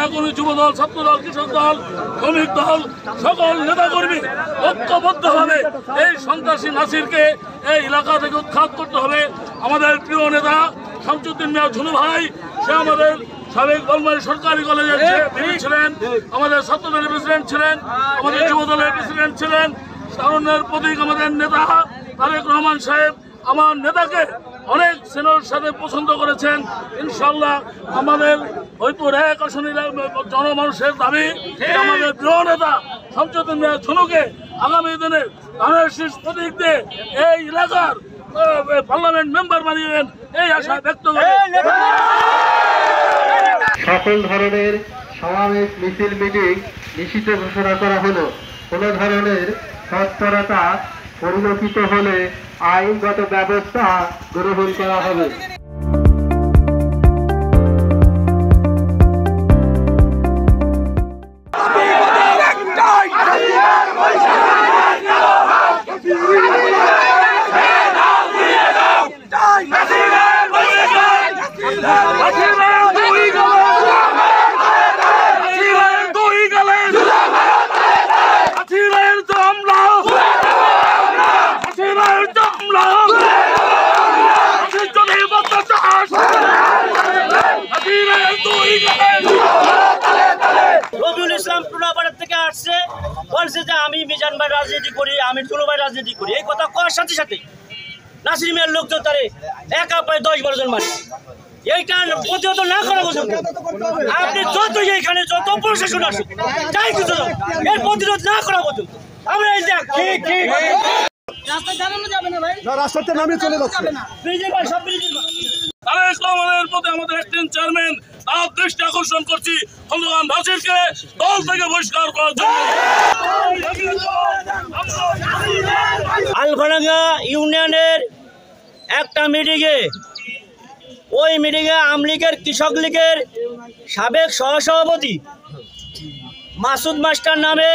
নেতাকর্মী, যুবদল, ছাত্রদল, কৃষক দল, শ্রমিক দল, সকল নেতাকর্মী ঐক্যবদ্ধভাবে এই সন্ত্রাসী নাসিরকে এই এলাকা থেকে উৎখাত করতে হবে। আমাদের প্রিয় নেতা শামসুদ্দিন মিয়া ঝুনু ভাই, সে আমাদের সাবেক বলমারী সরকারি কলেজের ছিলেন, আমাদের ছাত্রদলের প্রেসিডেন্ট ছিলেন, আমাদের যুবদলের প্রেসিডেন্ট ছিলেন, তারুণ্যের প্রতীক আমাদের নেতা তারেক রহমান সাহেব আমার নেতাকে অনেক স্নেহের সাথে পছন্দ করেছেন। ইনশাল্লাহ আমাদের হয়তো এক আসনে জনমানুষের দাবি আমাদের প্রিয় নেতা শামসুদ্দিন মিয়া ঝুনুকে আগামী দিনে ধানের শীষ প্রতীক দিয়ে এই এলাকার পার্লামেন্ট মেম্বার বানিয়েছেন এই আশা ব্যক্ত করে সকল ধরনের সমাবেশ, মিছিল, মিটিং নিষিদ্ধ ঘোষণা করা হলো। কোনো ধরনের তৎপরতা পরিলক্ষিত হলে আইনগত ব্যবস্থা গ্রহণ করা হবে। রবিউল ইসলাম টুনাপাড়া থেকে আসছে, বলছে যে আমি মিজান ভাই রাজনীতি করি, আমি টুনু ভাই রাজনীতি করি। এই কথা করার সাথে সাথে নাসির মিয়ার লোকজন তারে একা পায় 10-12 জন মারে। এইটা প্রতিহত না করা পর্যন্ত আপনি যত এখানে যত প্রশাসন আসুক যাই কিছু এর প্রতিরোধ না করা পর্যন্ত আমরা এই দেখ রাস্তায় দাঁড়ানো যাবে না ভাই, রাস্তাতে নামিয়ে চলে যাচ্ছে ব্রিজের ভাই, সব ব্রিজের ইসলামের প্রতি আমাদের অ্যাক্টিং চেয়ারম্যান তার দৃষ্টি আকর্ষণ করছি খন্দকার নাসিরকে দল থেকে বহিষ্কার করার জন্য। আলফাডাঙ্গা ইউনিয়নের একটা মিটিংয়ে, ওই মিটিংয়ে আওয়ামী লীগের, কৃষক লীগের সাবেক সহসভাপতি মাসুদ মাস্টার নামে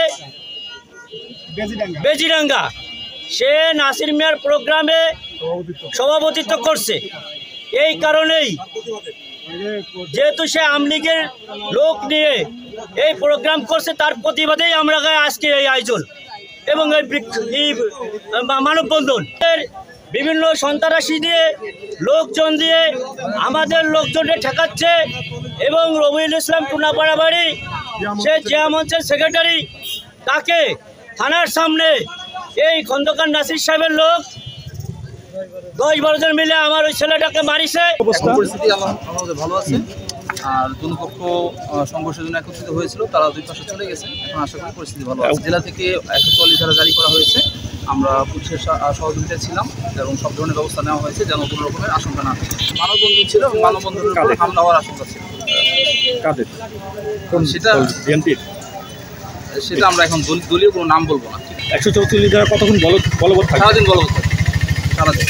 বেজিডাঙ্গা, সে নাসির মিয়ার প্রোগ্রামে সভাপতিত্ব করছে। এই কারণেই যেহেতু সে আওয়ামী লীগের লোক নিয়ে এই প্রোগ্রাম করছে, তার প্রতিবাদেই আমরা আজকে এই আয়োজন এবং এই মানববন্ধন। বিভিন্ন সন্ত্রাসী দিয়ে লোকজন দিয়ে আমাদের লোকজনকে ঠেকাচ্ছে এবং রবিউল ইসলাম টুনাপাড়া বাড়ি, সে জিয়া মঞ্চের সেক্রেটারি, তাকে থানার সামনে এই খন্দকার নাসির সাহেবের লোক 10-12 জন মিলে আমার ওই ছেলেটাকে মারিছে। পরিস্থিতি আমাদের ভালো আছে, আর দুপক্ষ সংঘর্ষের জন্য একত্রিত হয়েছিল, তারা দুই পাশে চলে গেছে। এখন আশা করি পরিস্থিতি ভালো আছে। জেলা থেকে 140 ধারা জারি করা হয়েছে, আমরা পুলিশের সহযোগিতায় ছিলাম এবং সব ধরনের ব্যবস্থা নেওয়া হয়েছে যেন কোনো রকমের আশঙ্কা না থাকে। মানববন্ধন ছিল এবং মানববন্ধনের উপর হামলা হওয়ার আশঙ্কা ছিল। সেটা আমরা এখন দলীয় কোনো নাম বলবো না। 144 ধারা কতক্ষণ বলবৎ থাকে? সারাদিন বলবৎ থাকে, সারাদিন।